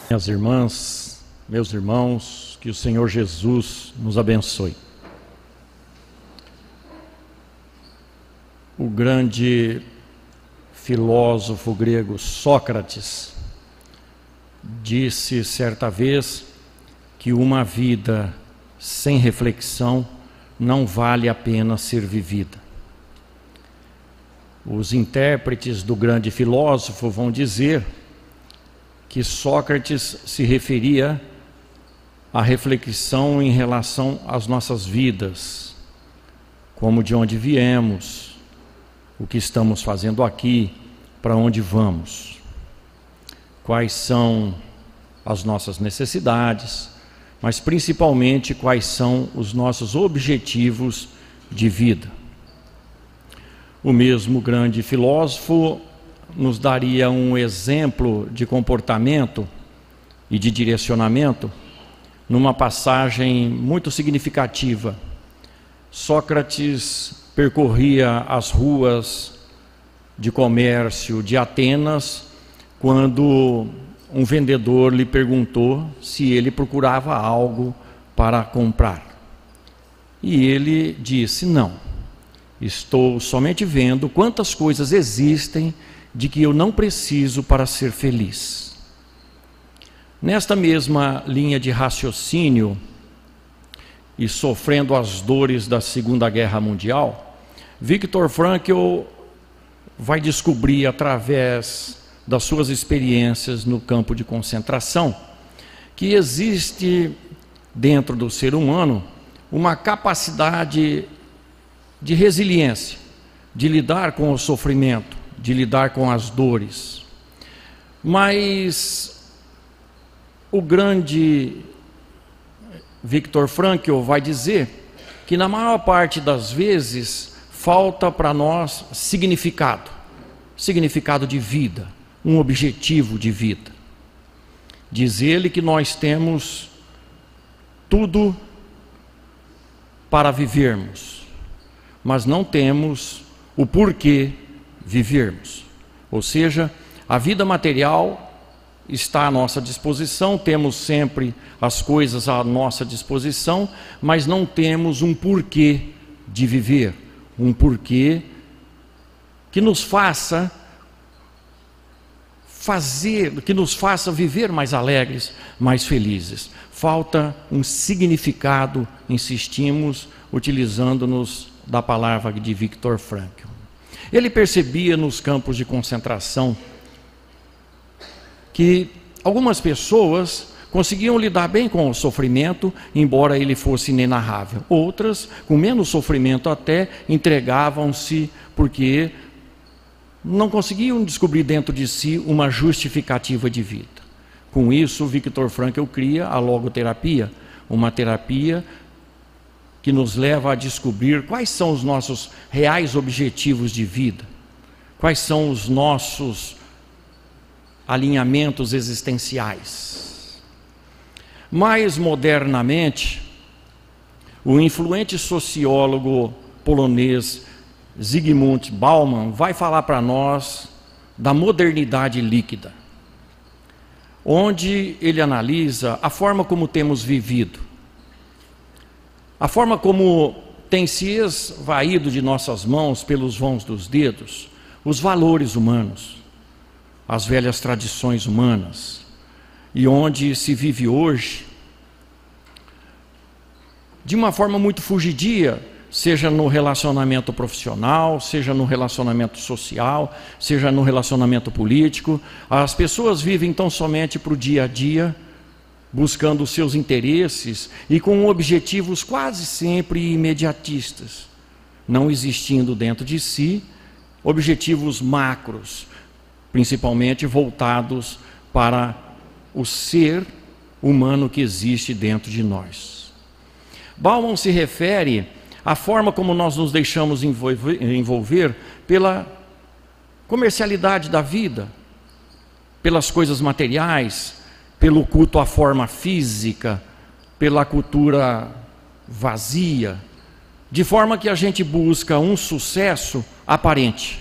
Minhas irmãs, meus irmãos, que o Senhor Jesus nos abençoe. O grande filósofo grego Sócrates disse certa vez que uma vida sem reflexão não vale a pena ser vivida. Os intérpretes do grande filósofo vão dizer que Sócrates se referia à reflexão em relação às nossas vidas, como de onde viemos, o que estamos fazendo aqui, para onde vamos, quais são as nossas necessidades, mas principalmente quais são os nossos objetivos de vida. O mesmo grande filósofo nos daria um exemplo de comportamento e de direcionamento numa passagem muito significativa. Sócrates percorria as ruas de comércio de Atenas quando um vendedor lhe perguntou se ele procurava algo para comprar. E ele disse: não, estou somente vendo quantas coisas existem de que eu não preciso para ser feliz. Nesta mesma linha de raciocínio, e sofrendo as dores da Segunda Guerra Mundial, Viktor Frankl vai descobrir, através das suas experiências no campo de concentração, que existe dentro do ser humano uma capacidade de resiliência, de lidar com o sofrimento, de lidar com as dores. Mas o grande Viktor Frankl vai dizer que na maior parte das vezes falta para nós significado de vida, um objetivo de vida. Diz ele que nós temos tudo para vivermos, mas não temos o porquê vivermos. Ou seja, a vida material está à nossa disposição, temos sempre as coisas à nossa disposição, mas não temos um porquê de viver, um porquê que nos faça viver mais alegres, mais felizes. Falta um significado, insistimos, utilizando-nos da palavra de Viktor Frankl. Ele percebia nos campos de concentração que algumas pessoas conseguiam lidar bem com o sofrimento, embora ele fosse inenarrável. Outras, com menos sofrimento até, entregavam-se porque não conseguiam descobrir dentro de si uma justificativa de vida. Com isso, Viktor Frankl cria a logoterapia, uma terapia que nos leva a descobrir quais são os nossos reais objetivos de vida, quais são os nossos alinhamentos existenciais. Mais modernamente, o influente sociólogo polonês Zygmunt Bauman vai falar para nós da modernidade líquida, onde ele analisa a forma como temos vivido, a forma como tem se esvaído de nossas mãos pelos vãos dos dedos os valores humanos, as velhas tradições humanas, e onde se vive hoje de uma forma muito fugidia, seja no relacionamento profissional, seja no relacionamento social, seja no relacionamento político. As pessoas vivem tão somente para o dia a dia, buscando os seus interesses e com objetivos quase sempre imediatistas, não existindo dentro de si objetivos macros, principalmente voltados para o ser humano que existe dentro de nós. Bauman se refere à forma como nós nos deixamos envolver pela comercialidade da vida, pelas coisas materiais, pelo culto à forma física, pela cultura vazia, de forma que a gente busca um sucesso aparente.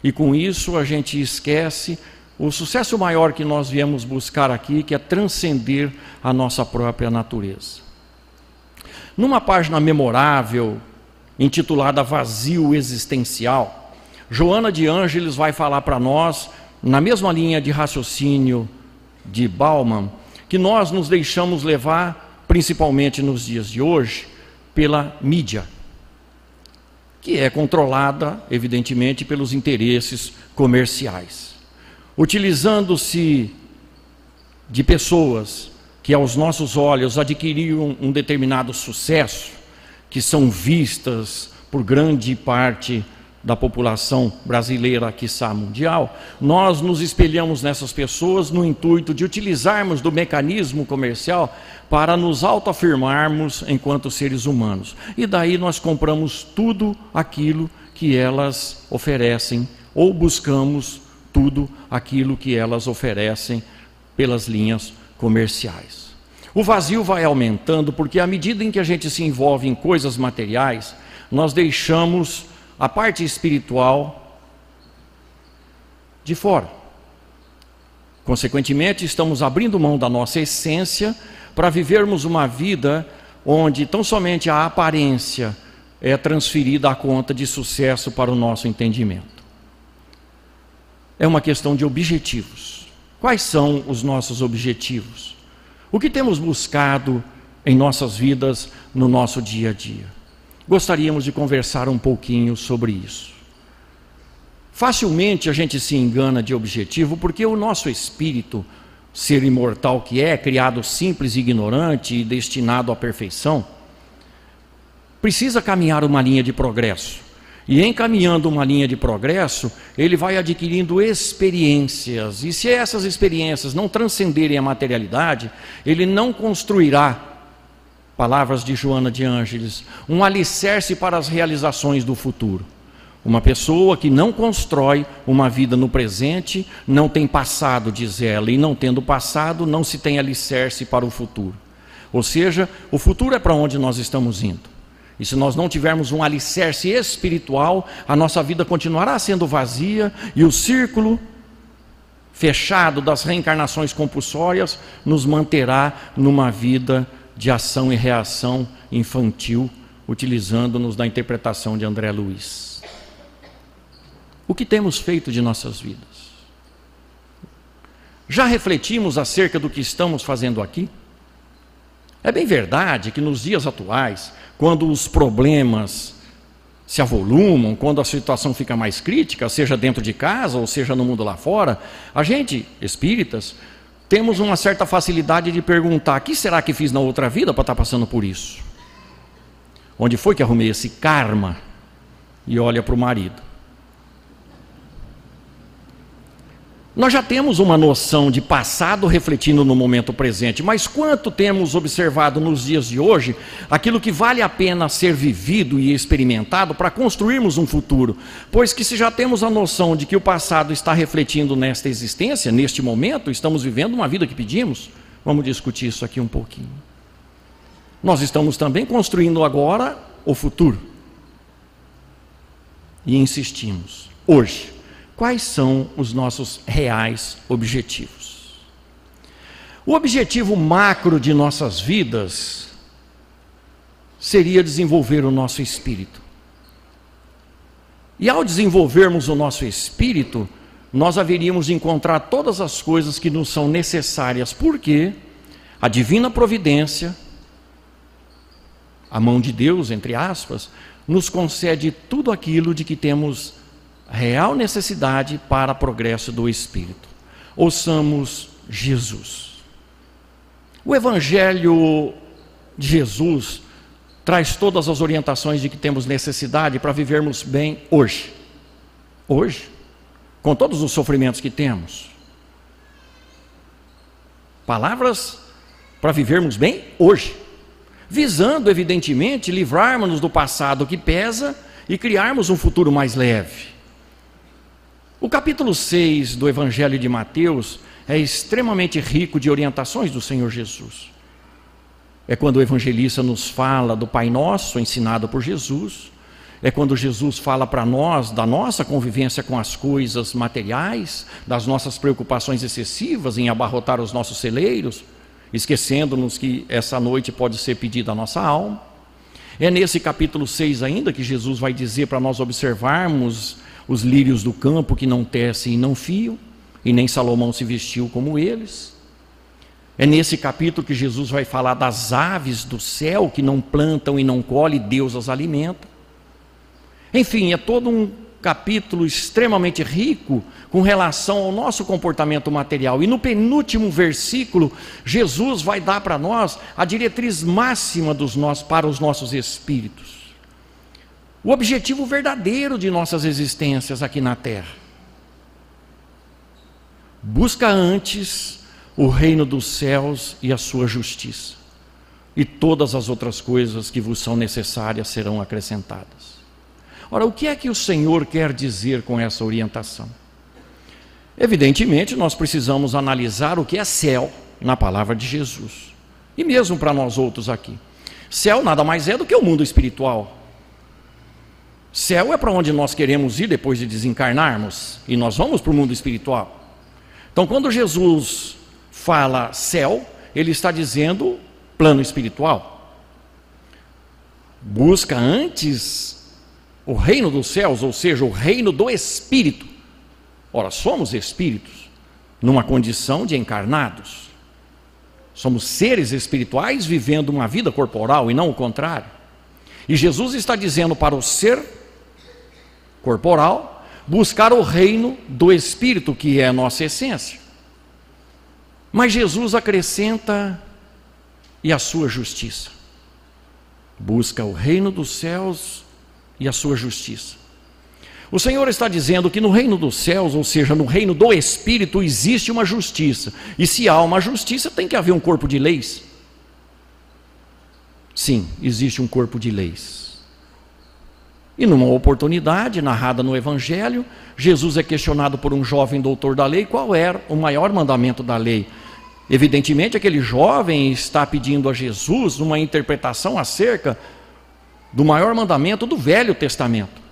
E com isso a gente esquece o sucesso maior que nós viemos buscar aqui, que é transcender a nossa própria natureza. Numa página memorável, intitulada Vazio Existencial, Joana de Ângeles vai falar para nós, na mesma linha de raciocínio de Bauman, que nós nos deixamos levar, principalmente nos dias de hoje, pela mídia, que é controlada, evidentemente, pelos interesses comerciais. Utilizando-se de pessoas que aos nossos olhos adquiriram um determinado sucesso, que são vistas por grande parte da população brasileira, quiçá mundial, nós nos espelhamos nessas pessoas no intuito de utilizarmos do mecanismo comercial para nos autoafirmarmos enquanto seres humanos. E daí nós compramos tudo aquilo que elas oferecem, ou buscamos tudo aquilo que elas oferecem pelas linhas comerciais. O vazio vai aumentando porque à medida em que a gente se envolve em coisas materiais, nós deixamos a parte espiritual de fora. Consequentemente, estamos abrindo mão da nossa essência para vivermos uma vida onde tão somente a aparência é transferida à conta de sucesso para o nosso entendimento. É uma questão de objetivos. Quais são os nossos objetivos? O que temos buscado em nossas vidas, no nosso dia a dia? Gostaríamos de conversar um pouquinho sobre isso. Facilmente a gente se engana de objetivo porque o nosso espírito, ser imortal que é, criado simples e ignorante e destinado à perfeição, precisa caminhar uma linha de progresso. E em caminhando uma linha de progresso, ele vai adquirindo experiências. E se essas experiências não transcenderem a materialidade, ele não construirá, palavras de Joana de Ângeles, um alicerce para as realizações do futuro. Uma pessoa que não constrói uma vida no presente, não tem passado, diz ela, e não tendo passado, não se tem alicerce para o futuro. Ou seja, o futuro é para onde nós estamos indo. E se nós não tivermos um alicerce espiritual, a nossa vida continuará sendo vazia e o círculo fechado das reencarnações compulsórias nos manterá numa vida de ação e reação infantil, utilizando-nos da interpretação de André Luiz. O que temos feito de nossas vidas? Já refletimos acerca do que estamos fazendo aqui? É bem verdade que nos dias atuais, quando os problemas se avolumam, quando a situação fica mais crítica, seja dentro de casa ou seja no mundo lá fora, a gente, espíritas, temos uma certa facilidade de perguntar: o que será que fiz na outra vida para estar passando por isso? Onde foi que arrumei esse karma? E olha para o marido. Nós já temos uma noção de passado refletindo no momento presente, mas quanto temos observado nos dias de hoje aquilo que vale a pena ser vivido e experimentado para construirmos um futuro? Pois que se já temos a noção de que o passado está refletindo nesta existência, neste momento, estamos vivendo uma vida que pedimos, vamos discutir isso aqui um pouquinho. Nós estamos também construindo agora o futuro. E insistimos, hoje, quais são os nossos reais objetivos? O objetivo macro de nossas vidas seria desenvolver o nosso espírito. E ao desenvolvermos o nosso espírito, nós haveríamos de encontrar todas as coisas que nos são necessárias, porque a divina providência, a mão de Deus, entre aspas, nos concede tudo aquilo de que temos real necessidade para o progresso do espírito. Ouçamos Jesus. O Evangelho de Jesus traz todas as orientações de que temos necessidade para vivermos bem hoje. Hoje, com todos os sofrimentos que temos. Palavras para vivermos bem hoje, visando evidentemente livrarmos-nos do passado que pesa e criarmos um futuro mais leve. O capítulo 6 do Evangelho de Mateus é extremamente rico de orientações do Senhor Jesus. É quando o evangelista nos fala do Pai Nosso, ensinado por Jesus, é quando Jesus fala para nós da nossa convivência com as coisas materiais, das nossas preocupações excessivas em abarrotar os nossos celeiros, esquecendo-nos que essa noite pode ser pedida a nossa alma. É nesse capítulo 6 ainda que Jesus vai dizer para nós observarmos os lírios do campo que não tecem e não fiam, e nem Salomão se vestiu como eles. É nesse capítulo que Jesus vai falar das aves do céu que não plantam e não colhem, Deus as alimenta. Enfim, é todo um capítulo extremamente rico com relação ao nosso comportamento material. E no penúltimo versículo, Jesus vai dar para nós a diretriz máxima para os nossos espíritos. O objetivo verdadeiro de nossas existências aqui na terra. Busca antes o reino dos céus e a sua justiça, e todas as outras coisas que vos são necessárias serão acrescentadas. Ora, o que é que o Senhor quer dizer com essa orientação? Evidentemente, nós precisamos analisar o que é céu na palavra de Jesus. E mesmo para nós outros aqui. Céu nada mais é do que o mundo espiritual. Céu é para onde nós queremos ir depois de desencarnarmos. E nós vamos para o mundo espiritual. Então, quando Jesus fala céu, ele está dizendo plano espiritual. Busca antes o reino dos céus, ou seja, o reino do Espírito. Ora, somos espíritos, numa condição de encarnados. Somos seres espirituais vivendo uma vida corporal e não o contrário. E Jesus está dizendo para o ser corporal buscar o reino do Espírito, que é a nossa essência. Mas Jesus acrescenta: e a sua justiça. Busca o reino dos céus e a sua justiça. O Senhor está dizendo que no reino dos céus, ou seja, no reino do Espírito, existe uma justiça. E se há uma justiça, tem que haver um corpo de leis. Sim, existe um corpo de leis. E numa oportunidade narrada no Evangelho, Jesus é questionado por um jovem doutor da lei qual era o maior mandamento da lei. Evidentemente, aquele jovem está pedindo a Jesus uma interpretação acerca do maior mandamento do Velho Testamento.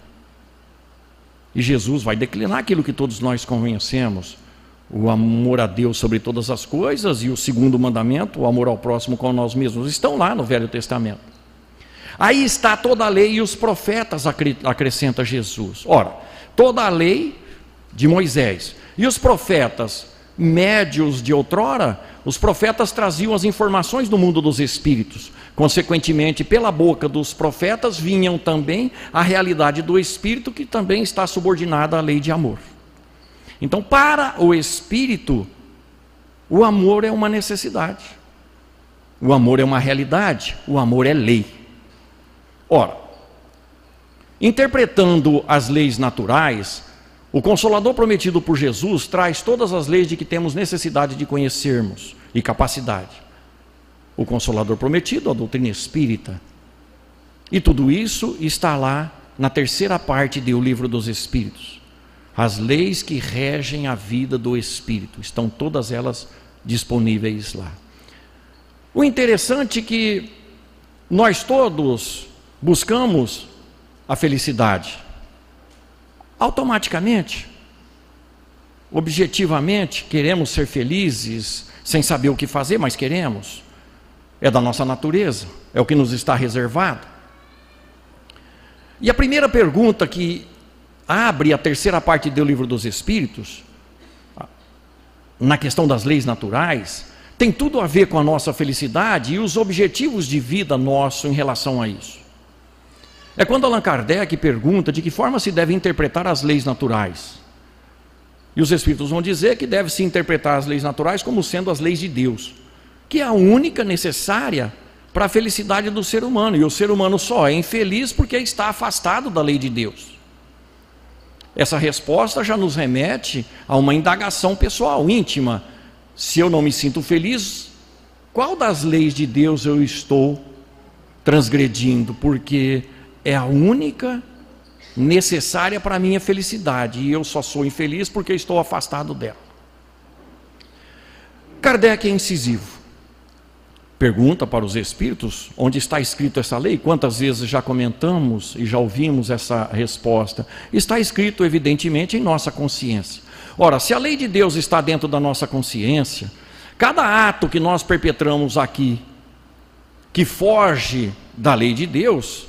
E Jesus vai declinar aquilo que todos nós conhecemos: o amor a Deus sobre todas as coisas, e o segundo mandamento, o amor ao próximo como nós mesmos, estão lá no Velho Testamento. Aí está toda a lei e os profetas, acrescenta Jesus. Ora, toda a lei de Moisés e os profetas médios de outrora, os profetas traziam as informações do mundo dos espíritos. Consequentemente, pela boca dos profetas vinham também a realidade do espírito, que também está subordinada à lei de amor. Então, para o espírito, o amor é uma necessidade, o amor é uma realidade, o amor é lei. Ora, interpretando as leis naturais, o Consolador prometido por Jesus traz todas as leis de que temos necessidade de conhecermos e capacidade. O Consolador prometido, a doutrina espírita. E tudo isso está lá na terceira parte do Livro dos Espíritos. As leis que regem a vida do espírito, estão todas elas disponíveis lá. O interessante é que nós todos buscamos a felicidade. Automaticamente, objetivamente, queremos ser felizes, sem saber o que fazer, mas queremos. É da nossa natureza, é o que nos está reservado. E a primeira pergunta que abre a terceira parte do Livro dos Espíritos, na questão das leis naturais, tem tudo a ver com a nossa felicidade e os objetivos de vida nosso em relação a isso. É quando Allan Kardec pergunta de que forma se deve interpretar as leis naturais. E os Espíritos vão dizer que deve-se interpretar as leis naturais como sendo as leis de Deus, que é a única necessária para a felicidade do ser humano. E o ser humano só é infeliz porque está afastado da lei de Deus. Essa resposta já nos remete a uma indagação pessoal, íntima. Se eu não me sinto feliz, qual das leis de Deus eu estou transgredindo? Porque é a única necessária para a minha felicidade, e eu só sou infeliz porque estou afastado dela. Kardec é incisivo. pergunta para os espíritos: onde está escrito essa lei? Quantas vezes já comentamos e já ouvimos essa resposta? Está escrito, evidentemente, em nossa consciência. Ora, se a lei de Deus está dentro da nossa consciência, cada ato que nós perpetramos aqui, que foge da lei de Deus,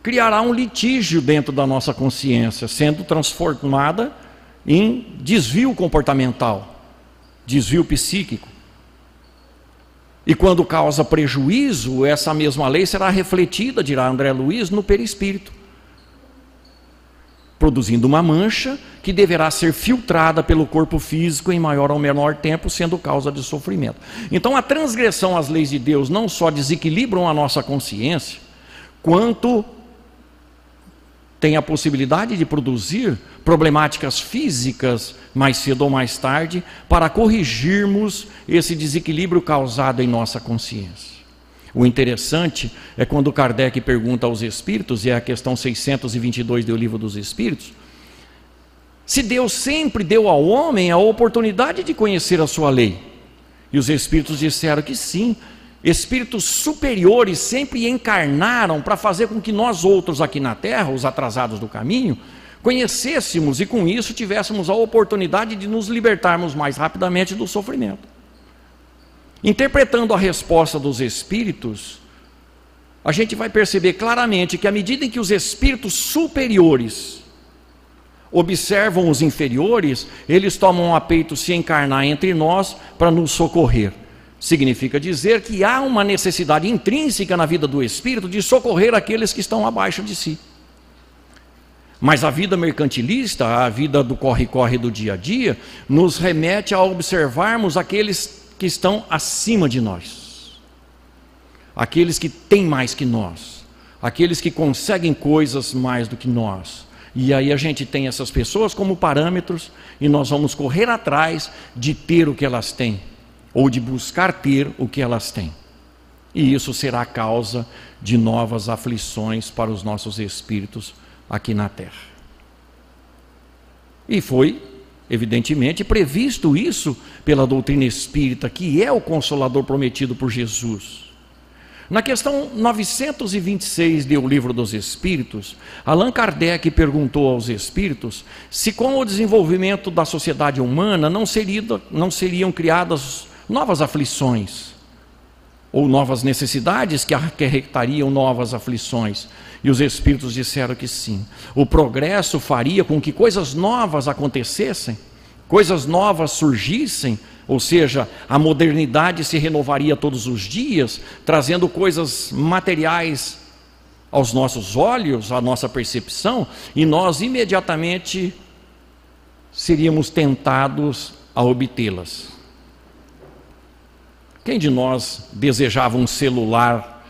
criará um litígio dentro da nossa consciência, sendo transformada em desvio comportamental, desvio psíquico. E quando causa prejuízo, essa mesma lei será refletida, dirá André Luiz, no perispírito, produzindo uma mancha que deverá ser filtrada pelo corpo físico em maior ou menor tempo, sendo causa de sofrimento. Então a transgressão às leis de Deus não só desequilibram a nossa consciência, quanto tem a possibilidade de produzir problemáticas físicas mais cedo ou mais tarde, para corrigirmos esse desequilíbrio causado em nossa consciência. O interessante é quando Kardec pergunta aos espíritos, e é a questão 622 do Livro dos Espíritos, se Deus sempre deu ao homem a oportunidade de conhecer a sua lei. E os espíritos disseram que sim. Espíritos superiores sempre encarnaram para fazer com que nós outros aqui na Terra, os atrasados do caminho, conhecêssemos e com isso tivéssemos a oportunidade de nos libertarmos mais rapidamente do sofrimento. Interpretando a resposta dos espíritos, a gente vai perceber claramente que à medida em que os espíritos superiores observam os inferiores, eles tomam a peito se encarnar entre nós para nos socorrer. Significa dizer que há uma necessidade intrínseca na vida do espírito de socorrer aqueles que estão abaixo de si. Mas a vida mercantilista, a vida do corre-corre do dia a dia, nos remete a observarmos aqueles que estão acima de nós, aqueles que têm mais que nós, aqueles que conseguem coisas mais do que nós. E aí a gente tem essas pessoas como parâmetros e nós vamos correr atrás de ter o que elas têm, ou de buscar ter o que elas têm. E isso será a causa de novas aflições para os nossos espíritos aqui na Terra. E foi, evidentemente, previsto isso pela doutrina espírita, que é o Consolador prometido por Jesus. Na questão 926 do Livro dos Espíritos, Allan Kardec perguntou aos espíritos se com o desenvolvimento da sociedade humana não seriam criadas novas aflições, ou novas necessidades que acarretariam novas aflições. E os espíritos disseram que sim. O progresso faria com que coisas novas acontecessem, coisas novas surgissem, ou seja, a modernidade se renovaria todos os dias, trazendo coisas materiais aos nossos olhos, à nossa percepção, e nós imediatamente seríamos tentados a obtê-las. Quem de nós desejava um celular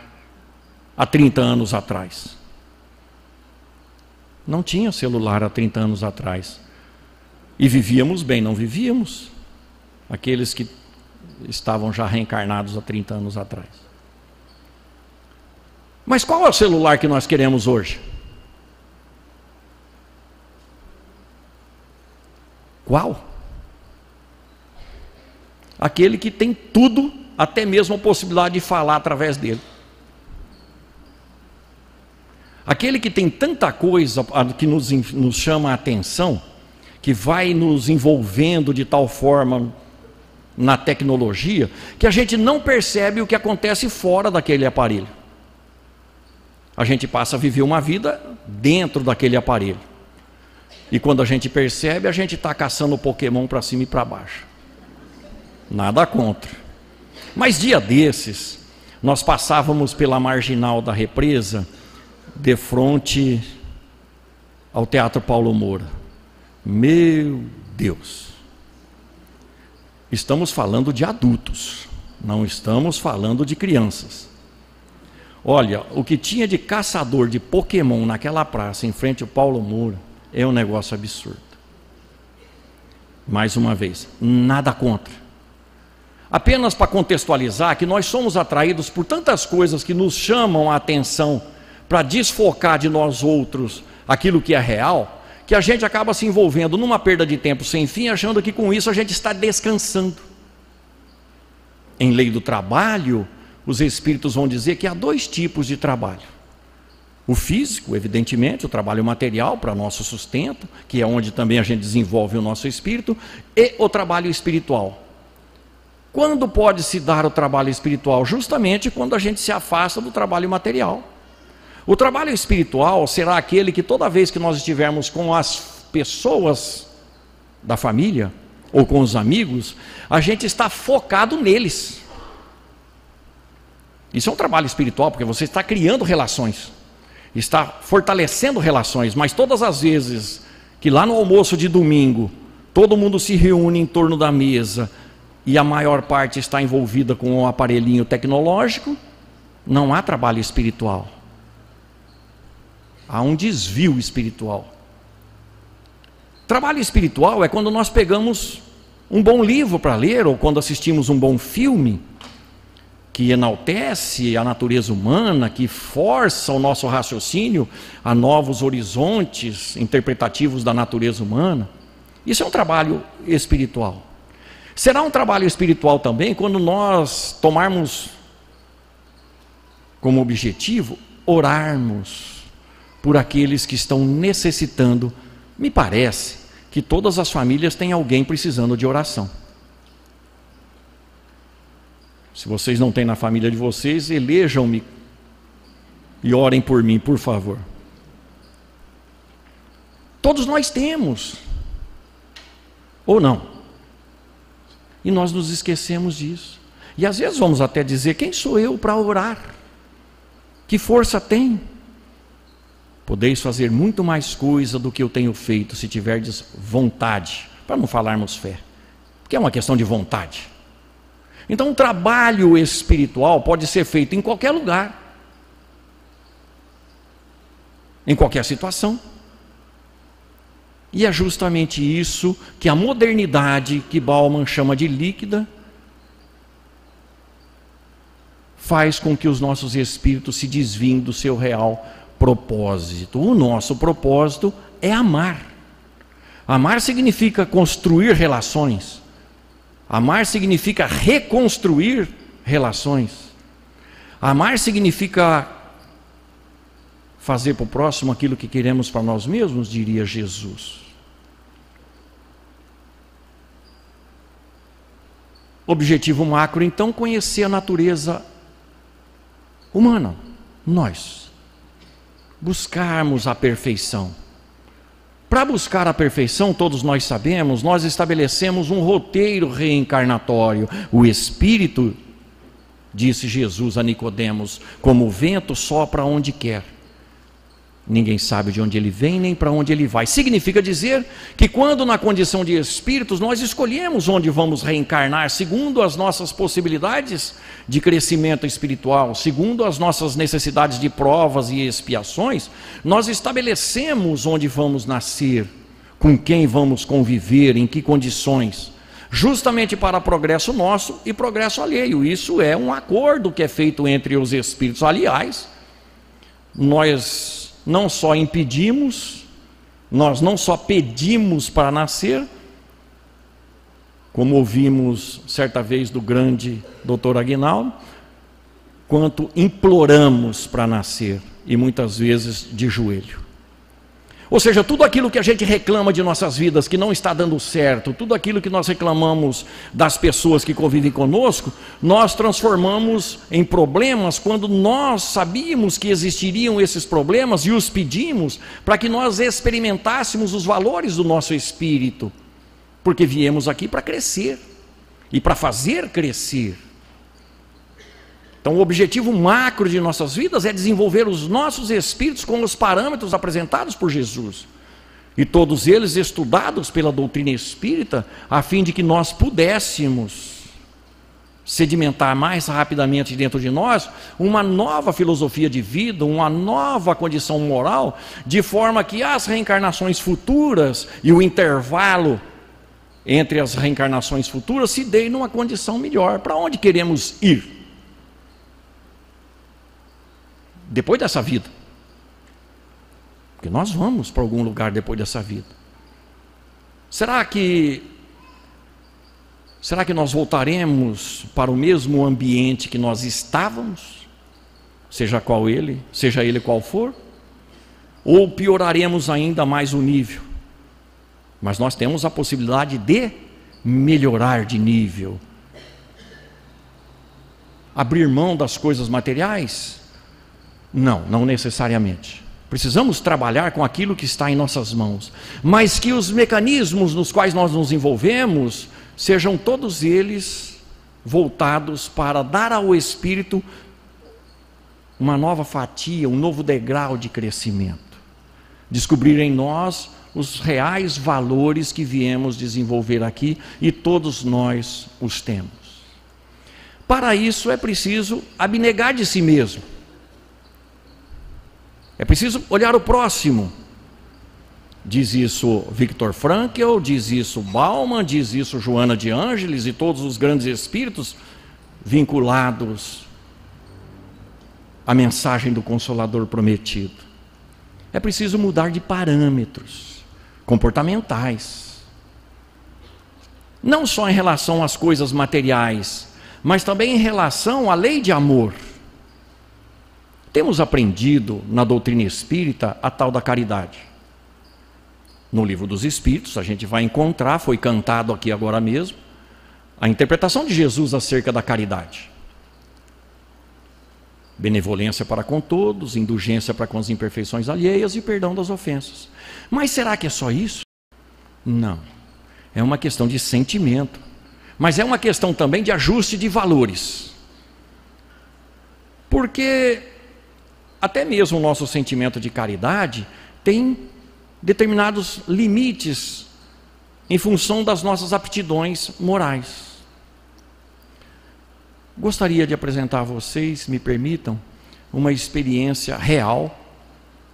há 30 anos atrás? Não tinha celular há 30 anos atrás. E vivíamos bem, não vivíamos? Aqueles que estavam já reencarnados há 30 anos atrás. Mas qual é o celular que nós queremos hoje? Qual? Aquele que tem tudo, até mesmo a possibilidade de falar através dele. Aquele que tem tanta coisa que nos chama a atenção, que vai nos envolvendo de tal forma na tecnologia, que a gente não percebe o que acontece fora daquele aparelho. A gente passa a viver uma vida dentro daquele aparelho. E quando a gente percebe, a gente está caçando o Pokémon para cima e para baixo. Nada contra. Mas dia desses, nós passávamos pela marginal da Represa, de frente ao Teatro Paulo Moura. Meu Deus! Estamos falando de adultos, não estamos falando de crianças. Olha, o que tinha de caçador de Pokémon naquela praça, em frente ao Paulo Moura, é um negócio absurdo. Mais uma vez, nada contra. Apenas para contextualizar que nós somos atraídos por tantas coisas que nos chamam a atenção para desfocar de nós outros aquilo que é real, que a gente acaba se envolvendo numa perda de tempo sem fim, achando que com isso a gente está descansando. Em lei do trabalho, os espíritos vão dizer que há dois tipos de trabalho. O físico, evidentemente, o trabalho material para nosso sustento, que é onde também a gente desenvolve o nosso espírito, e o trabalho espiritual. Quando pode se dar o trabalho espiritual? Justamente quando a gente se afasta do trabalho material. O trabalho espiritual será aquele que toda vez que nós estivermos com as pessoas da família, ou com os amigos, a gente está focado neles. Isso é um trabalho espiritual, porque você está criando relações, está fortalecendo relações, mas todas as vezes que lá no almoço de domingo, todo mundo se reúne em torno da mesa, e a maior parte está envolvida com um aparelhinho tecnológico, não há trabalho espiritual. Há um desvio espiritual. Trabalho espiritual é quando nós pegamos um bom livro para ler, ou quando assistimos um bom filme, que enaltece a natureza humana, que força o nosso raciocínio a novos horizontes interpretativos da natureza humana. Isso é um trabalho espiritual. Será um trabalho espiritual também quando nós tomarmos como objetivo orarmos por aqueles que estão necessitando. Me parece que todas as famílias têm alguém precisando de oração. Se vocês não têm na família de vocês, elejam-me e orem por mim, por favor. Todos nós temos, ou não? E nós nos esquecemos disso. E às vezes vamos até dizer: quem sou eu para orar? Que força tem? Podeis fazer muito mais coisa do que eu tenho feito, se tiverdes vontade, para não falarmos fé, porque é uma questão de vontade. Então o trabalho espiritual pode ser feito em qualquer lugar, em qualquer situação. E é justamente isso que a modernidade, que Bauman chama de líquida, faz com que os nossos espíritos se desviem do seu real propósito. O nosso propósito é amar. Amar significa construir relações. Amar significa reconstruir relações. Amar significa fazer para o próximo aquilo que queremos para nós mesmos, diria Jesus. Objetivo macro, então, conhecer a natureza humana, nós. Buscarmos a perfeição. Para buscar a perfeição, todos nós sabemos, nós estabelecemos um roteiro reencarnatório. O Espírito, disse Jesus a Nicodemos, como o vento sopra onde quer. Ninguém sabe de onde ele vem nem para onde ele vai. Significa dizer que quando na condição de espíritos nós escolhemos onde vamos reencarnar, segundo as nossas possibilidades de crescimento espiritual, segundo as nossas necessidades de provas e expiações, nós estabelecemos onde vamos nascer, com quem vamos conviver, em que condições, justamente para progresso nosso e progresso alheio. Isso é um acordo que é feito entre os espíritos. Aliás, nós não só impedimos, nós não só pedimos para nascer, como ouvimos certa vez do grande Dr. Aguinaldo, quanto imploramos para nascer, e muitas vezes de joelho. Ou seja, tudo aquilo que a gente reclama de nossas vidas que não está dando certo, tudo aquilo que nós reclamamos das pessoas que convivem conosco, nós transformamos em problemas quando nós sabíamos que existiriam esses problemas e os pedimos para que nós experimentássemos os valores do nosso espírito, porque viemos aqui para crescer e para fazer crescer. Então o objetivo macro de nossas vidas é desenvolver os nossos espíritos com os parâmetros apresentados por Jesus. E todos eles estudados pela doutrina espírita, a fim de que nós pudéssemos sedimentar mais rapidamente dentro de nós uma nova filosofia de vida, uma nova condição moral, de forma que as reencarnações futuras e o intervalo entre as reencarnações futuras se deem numa condição melhor. Para onde queremos ir depois dessa vida? Porque nós vamos para algum lugar depois dessa vida. Será que Será que nós voltaremos para o mesmo ambiente que nós estávamos? Seja ele qual for? Ou pioraremos ainda mais o nível? Mas nós temos a possibilidade de melhorar de nível. Abrir mão das coisas materiais? Não necessariamente. Precisamos trabalhar com aquilo que está em nossas mãos, mas que os mecanismos nos quais nós nos envolvemos sejam todos eles voltados para dar ao espírito uma nova fatia, um novo degrau de crescimento. Descobrir em nós os reais valores que viemos desenvolver aqui, e todos nós os temos. Para isso é preciso abnegar de si mesmo. É preciso olhar o próximo. Diz isso Viktor Frankl, diz isso Bauman, diz isso Joana de Ângeles e todos os grandes espíritos vinculados à mensagem do Consolador prometido. É preciso mudar de parâmetros comportamentais. Não só em relação às coisas materiais, mas também em relação à lei de amor. Temos aprendido na doutrina espírita a tal da caridade. No Livro dos Espíritos a gente vai encontrar, foi cantado aqui agora mesmo, a interpretação de Jesus acerca da caridade. Benevolência para com todos, indulgência para com as imperfeições alheias e perdão das ofensas. Mas será que é só isso? Não. É uma questão de sentimento, mas é uma questão também de ajuste de valores. Porque até mesmo o nosso sentimento de caridade tem determinados limites em função das nossas aptidões morais. Gostaria de apresentar a vocês, me permitam, uma experiência real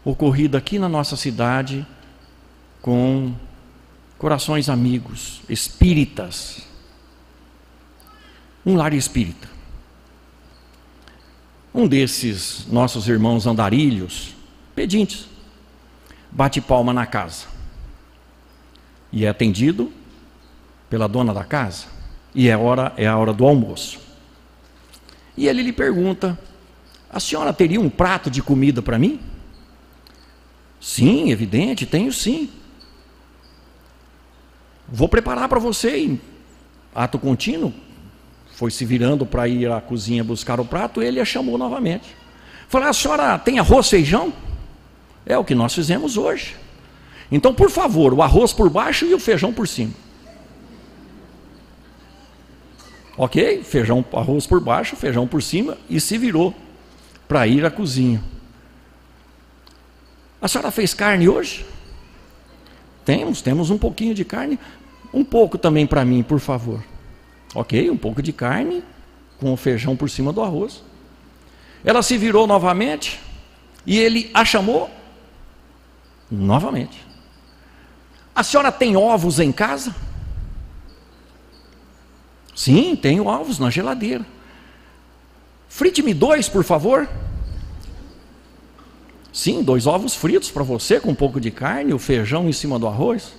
ocorrida aqui na nossa cidade com corações amigos, espíritas. Um lar espírita. Um desses nossos irmãos andarilhos, pedintes, bate palma na casa e é atendido pela dona da casa, e é a hora do almoço. E ele lhe pergunta: a senhora teria um prato de comida para mim? Sim, evidente, tenho sim. Vou preparar para você. Em ato contínuo, foi se virando para ir à cozinha buscar o prato, ele a chamou novamente. Falei: a senhora tem arroz, feijão? É o que nós fizemos hoje. Então, por favor, o arroz por baixo e o feijão por cima. Ok? Arroz por baixo, feijão por cima, e se virou para ir à cozinha. A senhora fez carne hoje? Temos um pouquinho de carne. Um pouco também para mim, por favor. Ok, um pouco de carne com o feijão por cima do arroz. Ela se virou novamente e ele a chamou novamente. A senhora tem ovos em casa? Sim, tenho ovos na geladeira. Frite-me 2, por favor. Sim, 2 ovos fritos para você, com um pouco de carne, o feijão em cima do arroz.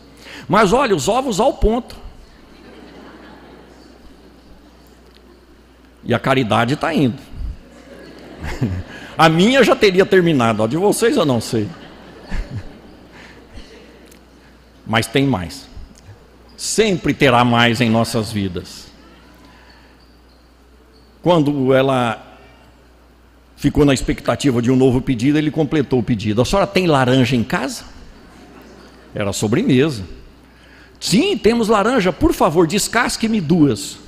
Mas olha, os ovos ao ponto. E a caridade está indo. A minha já teria terminado, a de vocês eu não sei. Mas tem mais. Sempre terá mais em nossas vidas. Quando ela ficou na expectativa de um novo pedido, ele completou o pedido. A senhora tem laranja em casa? Era sobremesa. Sim, temos laranja, por favor, descasque-me 2.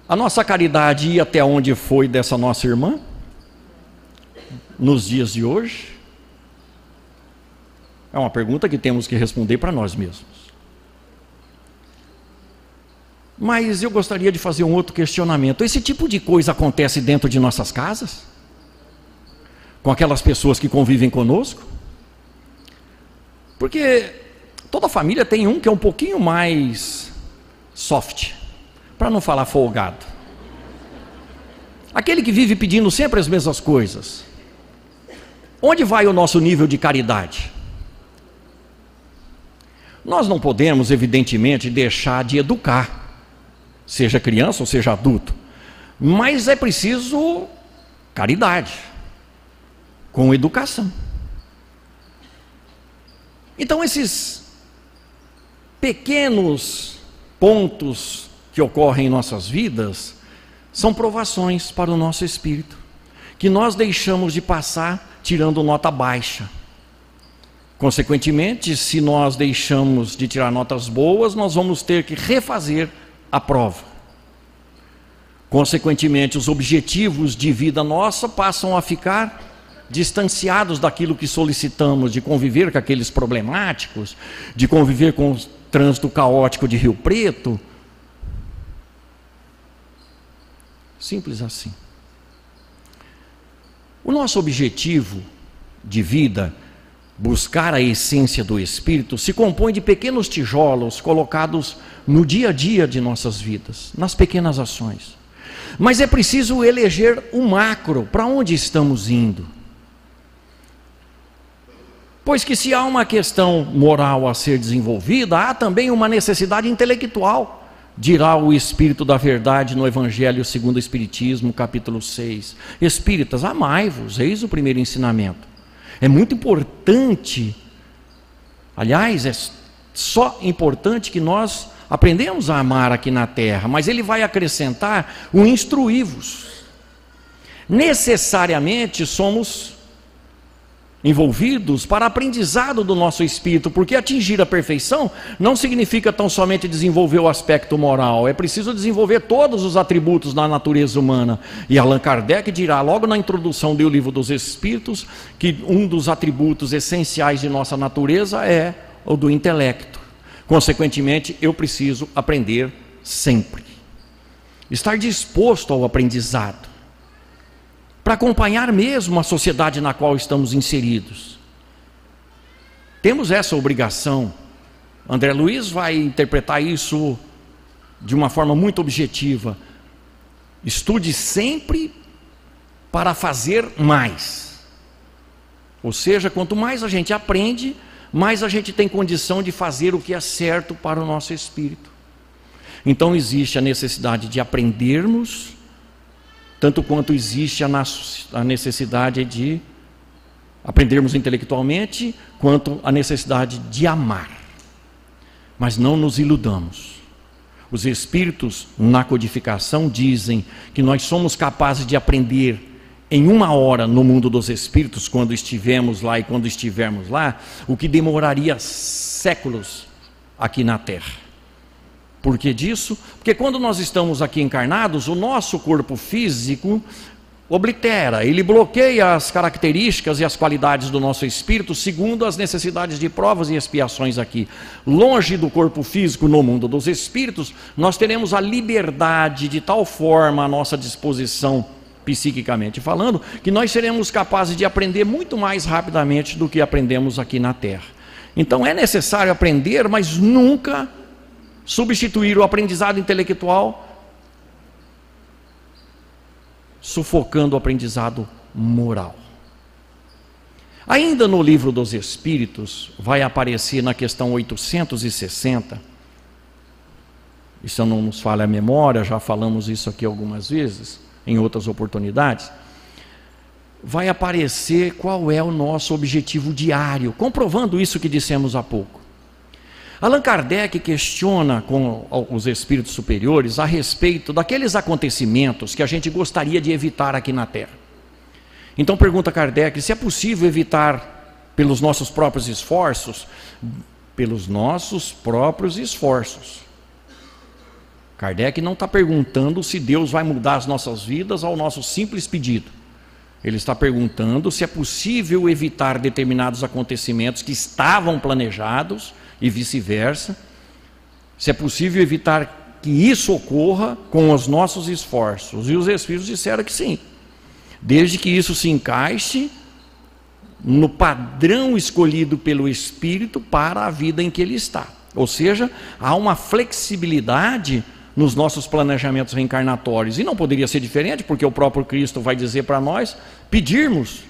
A nossa caridade ia até onde foi dessa nossa irmã? Nos dias de hoje? É uma pergunta que temos que responder para nós mesmos. Mas eu gostaria de fazer um outro questionamento. Esse tipo de coisa acontece dentro de nossas casas? Com aquelas pessoas que convivem conosco? Porque toda família tem um que é um pouquinho mais soft, para não falar folgado. Aquele que vive pedindo sempre as mesmas coisas. Onde vai o nosso nível de caridade? Nós não podemos, evidentemente, deixar de educar, seja criança ou seja adulto, mas é preciso caridade, com educação. Então esses pequenos pontos que ocorrem em nossas vidas são provações para o nosso espírito, que nós deixamos de passar tirando nota baixa. Consequentemente, se nós deixamos de tirar notas boas, nós vamos ter que refazer a prova. Consequentemente, os objetivos de vida nossa passam a ficar distanciados daquilo que solicitamos, de conviver com aqueles problemáticos, de conviver com o trânsito caótico de Rio Preto. Simples assim. O nosso objetivo de vida, buscar a essência do Espírito, se compõe de pequenos tijolos colocados no dia a dia de nossas vidas, nas pequenas ações. Mas é preciso eleger o macro, para onde estamos indo. Pois que se há uma questão moral a ser desenvolvida, há também uma necessidade intelectual, dirá o Espírito da Verdade no Evangelho segundo o Espiritismo, capítulo 6. Espíritas, amai-vos, eis o primeiro ensinamento. É muito importante, aliás, é só importante que nós aprendemos a amar aqui na terra, mas ele vai acrescentar o instruí-vos. Necessariamente somos envolvidos para aprendizado do nosso espírito, porque atingir a perfeição não significa tão somente desenvolver o aspecto moral, é preciso desenvolver todos os atributos da natureza humana. E Allan Kardec dirá logo na introdução do Livro dos Espíritos que um dos atributos essenciais de nossa natureza é o do intelecto. Consequentemente, eu preciso aprender sempre, estar disposto ao aprendizado, para acompanhar mesmo a sociedade na qual estamos inseridos. Temos essa obrigação. André Luiz vai interpretar isso de uma forma muito objetiva. Estude sempre para fazer mais. Ou seja, quanto mais a gente aprende, mais a gente tem condição de fazer o que é certo para o nosso espírito. Então existe a necessidade de aprendermos, tanto quanto existe a necessidade de aprendermos intelectualmente, quanto a necessidade de amar. Mas não nos iludamos. Os Espíritos, na codificação, dizem que nós somos capazes de aprender em 1 hora no mundo dos Espíritos, quando estivemos lá e quando estivermos lá, o que demoraria séculos aqui na Terra. Por que disso? Porque quando nós estamos aqui encarnados, o nosso corpo físico oblitera, ele bloqueia as características e as qualidades do nosso espírito segundo as necessidades de provas e expiações aqui. Longe do corpo físico, no mundo dos espíritos, nós teremos a liberdade de tal forma à nossa disposição, psiquicamente falando, que nós seremos capazes de aprender muito mais rapidamente do que aprendemos aqui na Terra. Então é necessário aprender, mas nunca substituir o aprendizado intelectual, sufocando o aprendizado moral. Ainda no Livro dos Espíritos, vai aparecer na questão 860, e se eu não nos falha a memória, já falamos isso aqui algumas vezes, em outras oportunidades, vai aparecer qual é o nosso objetivo diário, comprovando isso que dissemos há pouco. Allan Kardec questiona com os espíritos superiores a respeito daqueles acontecimentos que a gente gostaria de evitar aqui na Terra. Então pergunta Kardec se é possível evitar pelos nossos próprios esforços. Pelos nossos próprios esforços. Kardec não está perguntando se Deus vai mudar as nossas vidas ao nosso simples pedido. Ele está perguntando se é possível evitar determinados acontecimentos que estavam planejados e vice-versa, se é possível evitar que isso ocorra com os nossos esforços. E os Espíritos disseram que sim, desde que isso se encaixe no padrão escolhido pelo Espírito para a vida em que ele está. Ou seja, há uma flexibilidade nos nossos planejamentos reencarnatórios, e não poderia ser diferente, porque o próprio Cristo vai dizer para nós pedirmos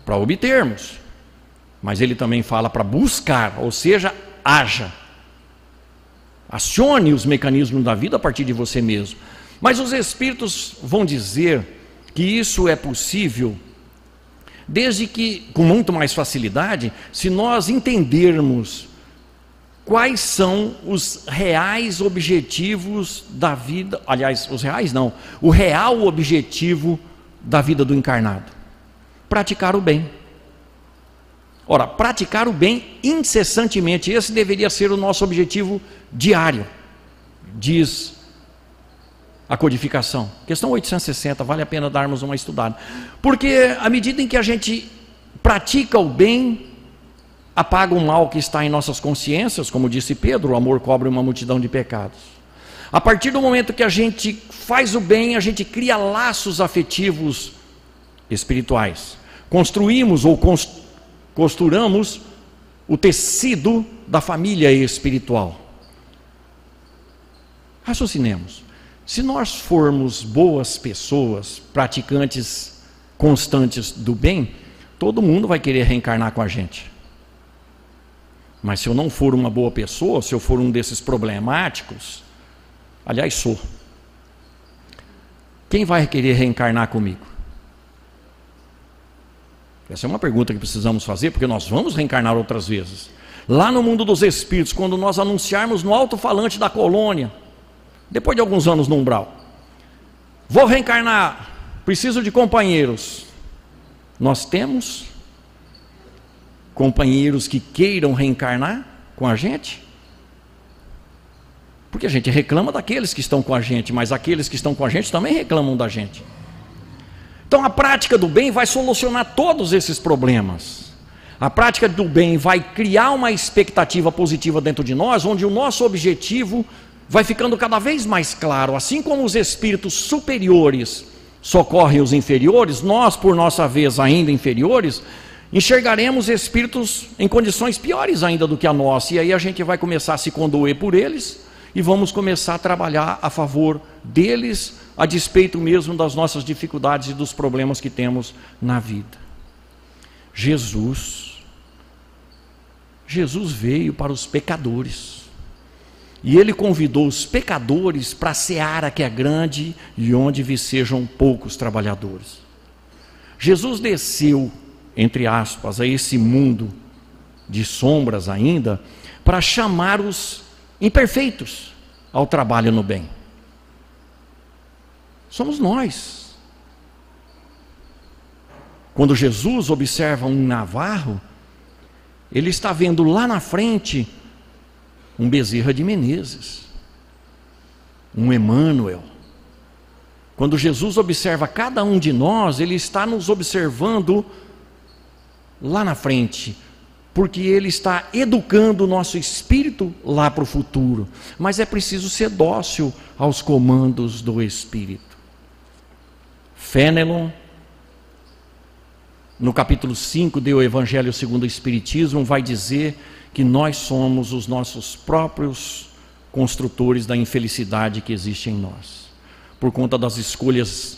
para obtermos. Mas ele também fala para buscar, ou seja, haja. Acione os mecanismos da vida a partir de você mesmo. Mas os Espíritos vão dizer que isso é possível desde que, com muito mais facilidade, se nós entendermos quais são os reais objetivos da vida, aliás, os reais não, o real objetivo da vida do encarnado: praticar o bem. Ora, praticar o bem incessantemente, esse deveria ser o nosso objetivo diário, diz a codificação. Questão 860, vale a pena darmos uma estudada. Porque à medida em que a gente pratica o bem, apaga o mal que está em nossas consciências, como disse Pedro, o amor cobre uma multidão de pecados. A partir do momento que a gente faz o bem, a gente cria laços afetivos espirituais. Construímos ou costuramos o tecido da família espiritual. Raciocinemos. Se nós formos boas pessoas, praticantes constantes do bem, todo mundo vai querer reencarnar com a gente. Mas se eu não for uma boa pessoa, se eu for um desses problemáticos, aliás, sou, quem vai querer reencarnar comigo? Essa é uma pergunta que precisamos fazer, porque nós vamos reencarnar outras vezes. Lá no mundo dos espíritos, quando nós anunciarmos no alto-falante da colônia, depois de alguns anos no umbral, vou reencarnar, preciso de companheiros. Nós temos companheiros que queiram reencarnar com a gente? Porque a gente reclama daqueles que estão com a gente, mas aqueles que estão com a gente também reclamam da gente. Então a prática do bem vai solucionar todos esses problemas. A prática do bem vai criar uma expectativa positiva dentro de nós, onde o nosso objetivo vai ficando cada vez mais claro. Assim como os espíritos superiores socorrem os inferiores, nós, por nossa vez ainda inferiores, enxergaremos espíritos em condições piores ainda do que a nossa, e aí a gente vai começar a se condoer por eles, e vamos começar a trabalhar a favor deles, a despeito mesmo das nossas dificuldades e dos problemas que temos na vida. Jesus veio para os pecadores, e ele convidou os pecadores para a seara que é grande e onde vicejam poucos trabalhadores. Jesus desceu, entre aspas, a esse mundo de sombras ainda, para chamar os imperfeitos ao trabalho no bem. Somos nós. Quando Jesus observa um navarro, ele está vendo lá na frente um Bezerra de Menezes, um Emmanuel. Quando Jesus observa cada um de nós, ele está nos observando lá na frente, porque ele está educando o nosso espírito lá para o futuro. Mas é preciso ser dócil aos comandos do Espírito. Fénelon, no capítulo 5 do Evangelho segundo o Espiritismo, vai dizer que nós somos os nossos próprios construtores da infelicidade que existe em nós, por conta das escolhas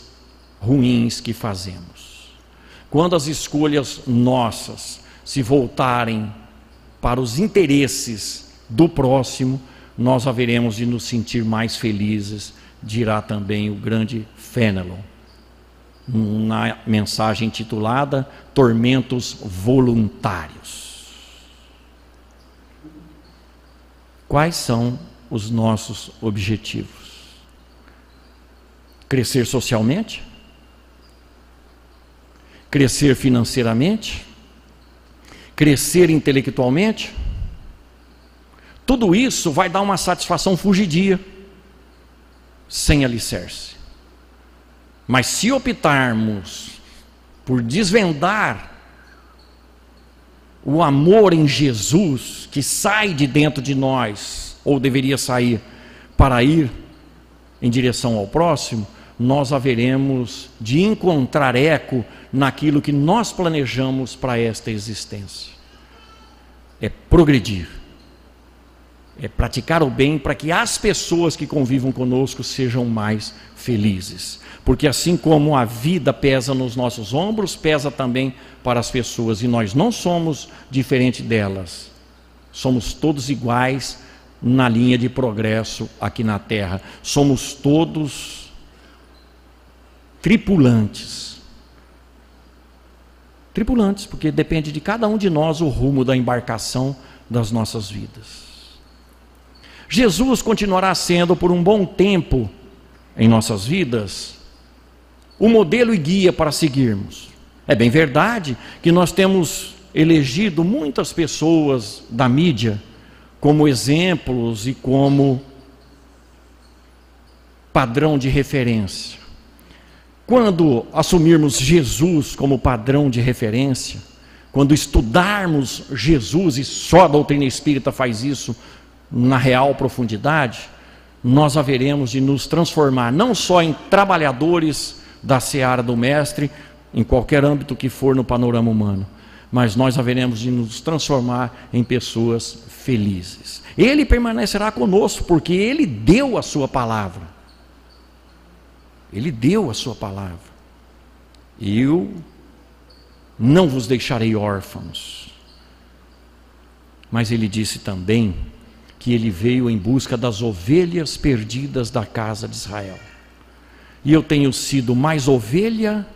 ruins que fazemos. Quando as escolhas nossas se voltarem para os interesses do próximo, nós haveremos de nos sentir mais felizes, dirá também o grande Fénelon, na mensagem intitulada Tormentos Voluntários. Quais são os nossos objetivos? Crescer socialmente? Crescer financeiramente? Crescer intelectualmente? Tudo isso vai dar uma satisfação fugidia, sem alicerce. Mas se optarmos por desvendar o amor em Jesus, que sai de dentro de nós, ou deveria sair, para ir em direção ao próximo, nós haveremos de encontrar eco naquilo que nós planejamos para esta existência. É progredir, é praticar o bem para que as pessoas que convivam conosco sejam mais felizes. Porque assim como a vida pesa nos nossos ombros, pesa também para as pessoas, e nós não somos diferente delas. Somos todos iguais na linha de progresso aqui na Terra. Somos todos tripulantes. Tripulantes, porque depende de cada um de nós o rumo da embarcação das nossas vidas. Jesus continuará sendo por um bom tempo em nossas vidas o modelo e guia para seguirmos. É bem verdade que nós temos elegido muitas pessoas da mídia como exemplos e como padrão de referência. Quando assumirmos Jesus como padrão de referência, quando estudarmos Jesus, e só a doutrina espírita faz isso na real profundidade, nós haveremos de nos transformar não só em trabalhadores da seara do Mestre, em qualquer âmbito que for no panorama humano, mas nós haveremos de nos transformar em pessoas felizes. Ele permanecerá conosco, porque Ele deu a sua palavra. Ele deu a sua palavra. Eu não vos deixarei órfãos. Mas Ele disse também que Ele veio em busca das ovelhas perdidas da casa de Israel. E eu tenho sido mais ovelha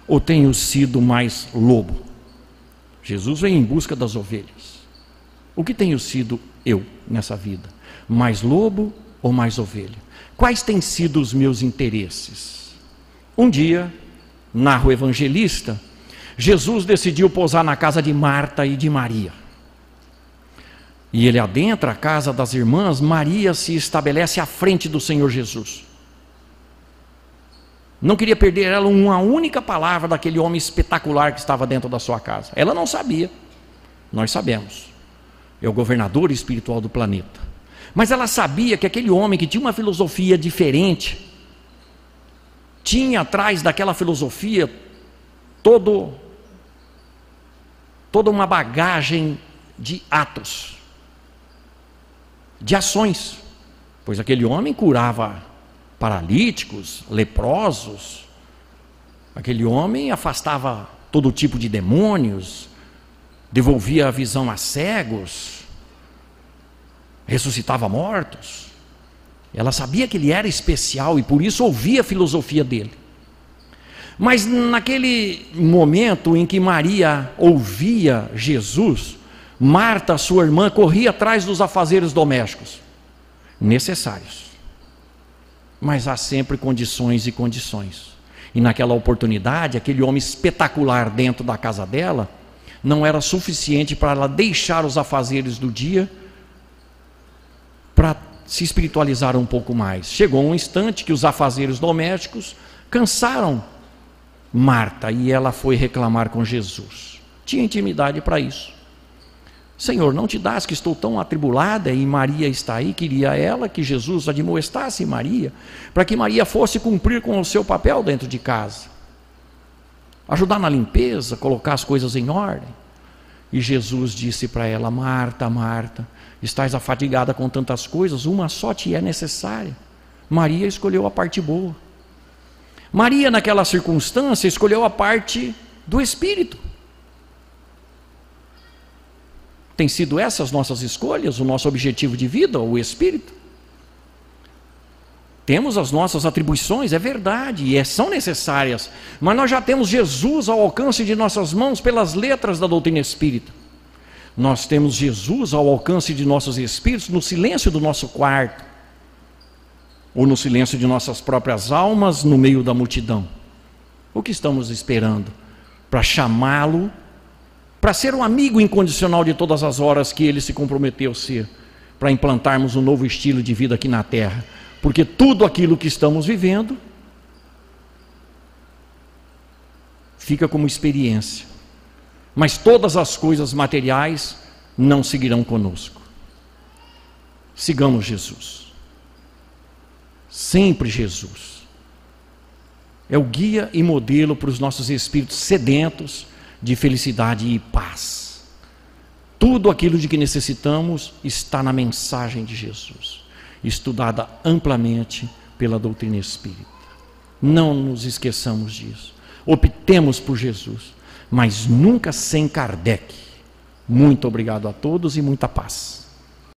ou tenho sido mais lobo? Jesus veio em busca das ovelhas. O que tenho sido eu nessa vida? Mais lobo ou mais ovelha? Quais têm sido os meus interesses? Um dia, narra o evangelista, Jesus decidiu pousar na casa de Marta e de Maria. E ele adentra a casa das irmãs. Maria se estabelece à frente do Senhor Jesus. Não queria perder ela uma única palavra daquele homem espetacular que estava dentro da sua casa. Ela não sabia, nós sabemos. É o governador espiritual do planeta. Mas ela sabia que aquele homem que tinha uma filosofia diferente, tinha atrás daquela filosofia toda uma bagagem de atos, de ações, pois aquele homem curava paralíticos, leprosos, aquele homem afastava todo tipo de demônios, devolvia a visão a cegos, ressuscitava mortos. Ela sabia que ele era especial e por isso ouvia a filosofia dele. Mas naquele momento em que Maria ouvia Jesus, Marta, sua irmã, corria atrás dos afazeres domésticos necessários. Mas há sempre condições e condições. E naquela oportunidade, aquele homem espetacular dentro da casa dela, não era suficiente para ela deixar os afazeres do dia para se espiritualizar um pouco mais. Chegou um instante que os afazeres domésticos cansaram Marta e ela foi reclamar com Jesus. Tinha intimidade para isso. Senhor, não te dás que estou tão atribulada e Maria está aí? Queria ela que Jesus admoestasse Maria, para que Maria fosse cumprir com o seu papel dentro de casa, ajudar na limpeza, colocar as coisas em ordem. E Jesus disse para ela: Marta, Marta, estás afadigada com tantas coisas, uma só te é necessária. Maria escolheu a parte boa. Maria, naquela circunstância, escolheu a parte do Espírito. Tem sido essas nossas escolhas, o nosso objetivo de vida, o Espírito? Temos as nossas atribuições, é verdade, e são necessárias, mas nós já temos Jesus ao alcance de nossas mãos pelas letras da doutrina espírita. Nós temos Jesus ao alcance de nossos espíritos no silêncio do nosso quarto, ou no silêncio de nossas próprias almas no meio da multidão. O que estamos esperando para chamá-lo, para ser um amigo incondicional de todas as horas que ele se comprometeu a ser, para implantarmos um novo estilo de vida aqui na Terra? Porque tudo aquilo que estamos vivendo fica como experiência, mas todas as coisas materiais não seguirão conosco. Sigamos Jesus, sempre Jesus. É o guia e modelo para os nossos espíritos sedentos de felicidade e paz. Tudo aquilo de que necessitamos está na mensagem de Jesus, estudada amplamente pela doutrina espírita. Não nos esqueçamos disso. Optemos por Jesus, mas nunca sem Kardec, Muito obrigado a todos e muita paz.